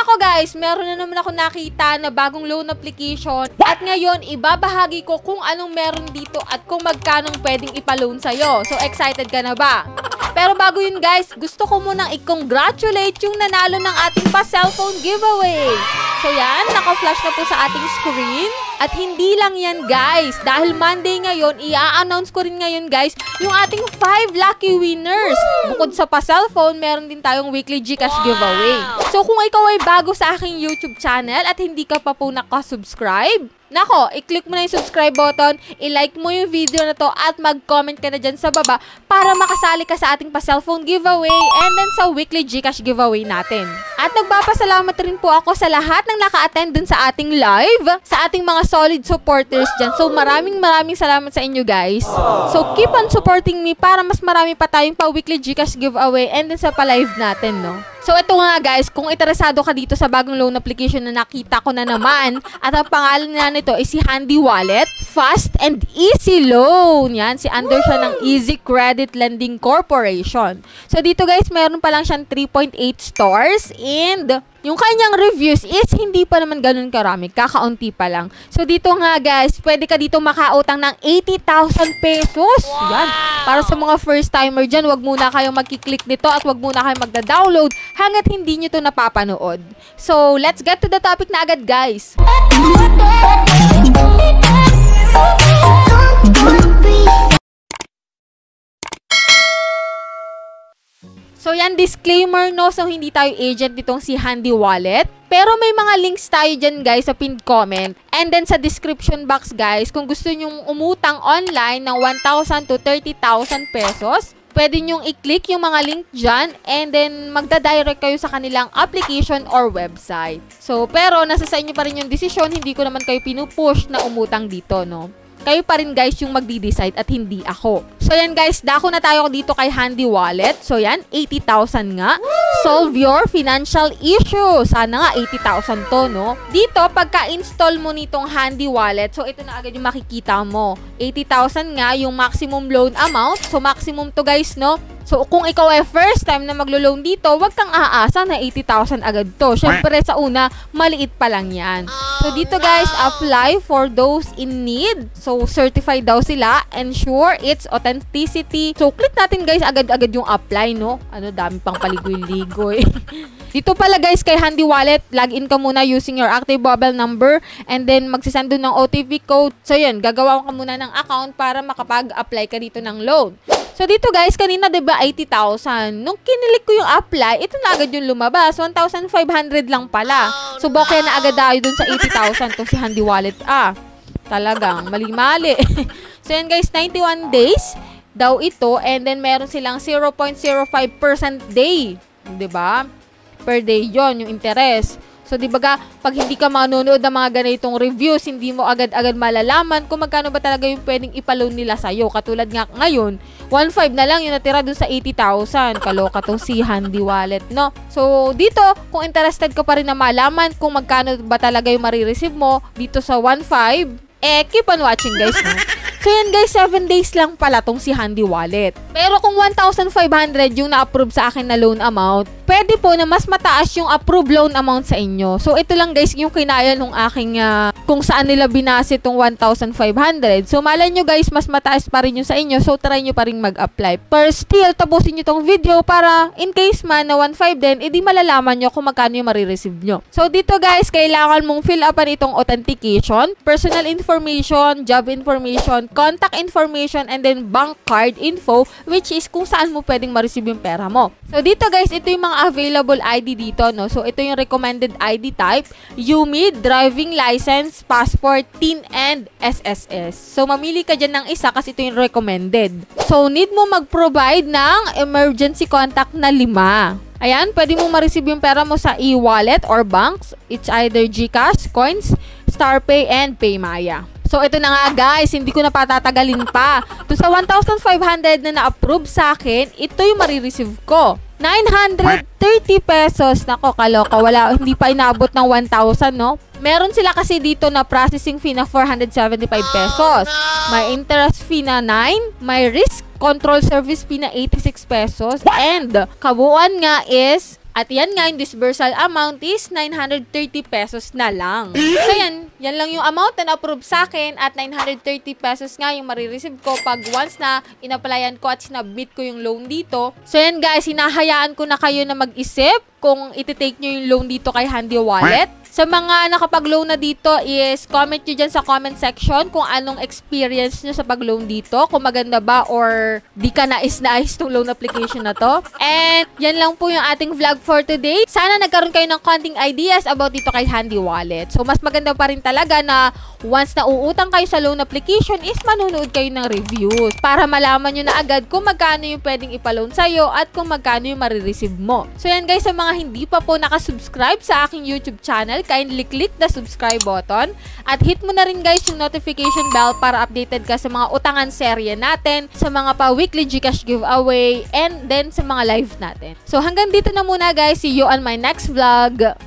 nako guys, meron na naman ako nakita na bagong loan application at ngayon ibabahagi ko kung anong meron dito at kung magkanong pwedeng ipaloan sa'yo. So excited ka na ba? Pero bago yun guys, gusto ko munang i-congratulate yung nanalo ng ating pa-cellphone giveaway. So yan, naka-flash na po sa ating screen. At hindi lang yan guys, dahil Monday ngayon, i-announce ko rin ngayon guys, yung ating 5 lucky winners. Bukod sa pa-cellphone, meron din tayong weekly GCash giveaway. So kung ikaw ay bago sa aking YouTube channel at hindi ka pa po nakasubscribe, nako, i-click mo na yung subscribe button, i-like mo yung video na to at mag-comment ka na dyan sa baba para makasali ka sa ating pa-cellphone giveaway and then sa weekly GCash giveaway natin. At nagpapasalamat rin po ako sa lahat ng naka-attend dun sa ating live, sa ating mga solid supporters dyan. So maraming salamat sa inyo guys. So keep on supporting me para mas marami pa tayong pa-weekly GCash giveaway and then sa pa-live natin, no? So ito nga guys, kung interesado ka dito sa bagong loan application na nakita ko na naman at ang pangalan na nito ay si Handy Wallet, Fast and Easy Loan. Yan, si under siya ng Easy Credit Lending Corporation. So dito guys, meron pa lang siyang 3.8 stars and yung kanyang reviews is hindi pa naman ganun karami, kakaunti pa lang. So dito nga guys, pwede ka dito makautang ng 80,000 pesos. Yan, para sa mga first timer dyan, wag muna kayong magkiklik nito at wag muna kayong magda-download hanggat hindi nyo to napapanood. So let's get to the topic na agad guys. So yan, disclaimer no, so hindi tayo agent nitong si Handy Wallet. Pero may mga links tayo dyan guys sa pinned comment. And then sa description box guys, kung gusto nyong umutang online ng 1,000 to 30,000 pesos, pwede nyong i-click yung mga link dyan and then magda-direct kayo sa kanilang application or website. So pero nasa sa inyo pa rin yung desisyon, hindi ko naman kayo pinupush na umutang dito, no? Kayo pa rin guys yung magdi-decide at hindi ako. So yan guys, dako na tayo dito kay Handy Wallet. So yan, 80,000 nga. Solve your financial issue. Sana nga 80,000 to, no? Dito, pagka-install mo nitong Handy Wallet, so ito na agad yung makikita mo. 80,000 nga yung maximum loan amount. So maximum to guys, no? So, kung ikaw ay first time na maglo-loan dito, wag kang aasa na 80,000 agad to. Syempre, sa una, maliit pa lang yan. So, dito guys, apply for those in need. So, certified daw sila. Ensure its authenticity. So, click natin guys, agad-agad yung apply, no? Ano, dami pang paligoy-ligoy. Dito pala guys, kay Handy Wallet, login ka muna using your active mobile number and then magsisend doon ng OTP code. So, yun, gagawa ka muna ng account para makapag-apply ka dito ng loan. So, dito guys, kanina diba 80,000. Nung kinilik ko yung apply, ito na agad yung lumabas. 1,500 lang pala. So, bokeh na agad tayo dun sa 80,000 to si Handy Wallet. Talagang mali-mali. So, yan guys, 91 days daw ito. And then, meron silang 0.05% day. Diba? Per day yon yung interest. So, di ba pag hindi ka manonood ng mga ganitong reviews, hindi mo agad-agad malalaman kung magkano ba talaga yung pwedeng ipaloan nila sa'yo. Katulad nga ngayon, 1.5 na lang yung natira dun sa 80,000. Kaloka tong si Handy Wallet, no? So, dito, kung interested ka pa rin na malaman kung magkano ba talaga yung marireceive mo dito sa 1.5, keep on watching guys, no? So yan guys, 7 days lang pala tong si Handy Wallet. Pero kung 1,500 yung na-approve sa akin na loan amount, pwede po na mas mataas yung approved loan amount sa inyo. So ito lang guys yung kinaya nung aking kung saan nila binase tong 1,500. So malay nyo guys, mas mataas pa rin yung sa inyo. So try nyo pa rin mag-apply. Pero still, tapusin nyo tong video para in case man na 1.5 din, edi malalaman nyo kung magkano yung marireceive nyo. So dito guys, kailangan mong fill upan itong authentication, personal information, job information, contact information, and then bank card info, which is kung saan mo pwedeng ma-receive yung pera mo. So dito guys, ito yung mga available ID dito, no? So ito yung recommended ID type, UMID, driving license, passport, TIN, and SSS. So mamili ka dyan ng isa kasi ito yung recommended. So need mo mag-provide ng emergency contact na 5. Ayan, pwede mo ma-receive yung pera mo sa e-wallet or banks. It's either GCash, Coins, StarPay, and PayMaya. So, ito na nga guys, hindi ko na patatagalin pa. To sa 1,500 na na-approve sa akin, ito yung marireceive ko. 930 pesos. Nako, kaloka. Wala, hindi pa inabot ng 1,000, no? Meron sila kasi dito na processing fee na 475 pesos. May interest fee na 9. May risk control service fee na 86 pesos. And, kabuuan nga is At yan nga, yung disbursal amount is 930 pesos na lang. So yan lang yung amount na na-approve sa akin at 930 pesos nga yung marireceive ko pag once na inaplayan ko at sinabmit ko yung loan dito. So yan guys, hinahayaan ko na kayo na mag-isip kung iti-take nyo yung loan dito kay Handy Wallet. Sa mga nakapag-loan na dito is comment nyo dyan sa comment section kung anong experience nyo sa pag-loan dito. Kung maganda ba or di ka nais-nais tong loan application na to. And yan lang po yung ating vlog for today. Sana nagkaroon kayo ng konting ideas about dito kay Handy Wallet. So mas maganda pa rin talaga na once na uutang kayo sa loan application is manunood kayo ng reviews para malaman nyo na agad kung magkano yung pwedeng ipaloan sa'yo at kung magkano yung marireceive mo. So yan guys, sa mga hindi pa po nakasubscribe sa aking YouTube channel, kindly click the subscribe button at hit mo na rin guys yung notification bell para updated ka sa mga utangan serye natin, sa mga pa-weekly Gcash giveaway, and then sa mga live natin. So hanggang dito na muna guys. See you on my next vlog.